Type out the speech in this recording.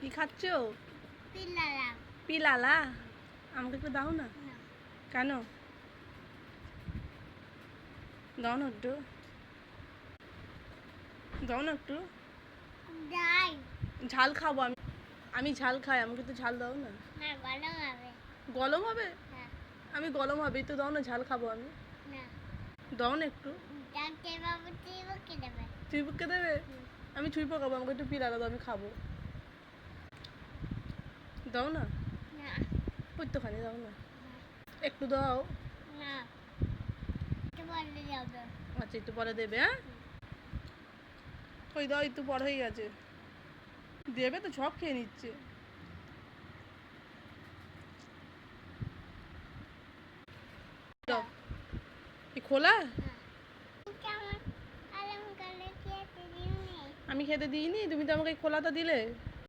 কি খাচ্ছ? পিলালা। পিলালা? আমাকে একটু দাও না। কেন? দাও না একটু। দাও না একটু। যাই। ঝাল খাবো আমি। আমি ঝাল খাই, আমাকে একটু ঝাল দাও না। না, গরম হবে। গরম হবে? হ্যাঁ। আমি গরম হবে তো দাও না, ঝাল খাবো আমি। না। দাও না একটু। ডাক্তার বাবু চিবুকে দেবে। চুই পোকা দেবে? আমি চুই পোকাবো, আমাকে একটু পিলালা দাও, আমি খাবো। দাও না। না। একটুখানি দাও না। একটু দাও। না। একটু বললে যাবে। আচ্ছা একটু পরে দেবে, হ্যাঁ? ওই দাও, একটু পর হয়ে গেছে। দেবে তো, সব খেয়ে নিচ্ছে। দাও। এই খোলা? কেমন আরাম করে খেতে দিইনি। আমি খেতে দিইনি, তুমি তো আমাকে এই খোলাটা দিলে।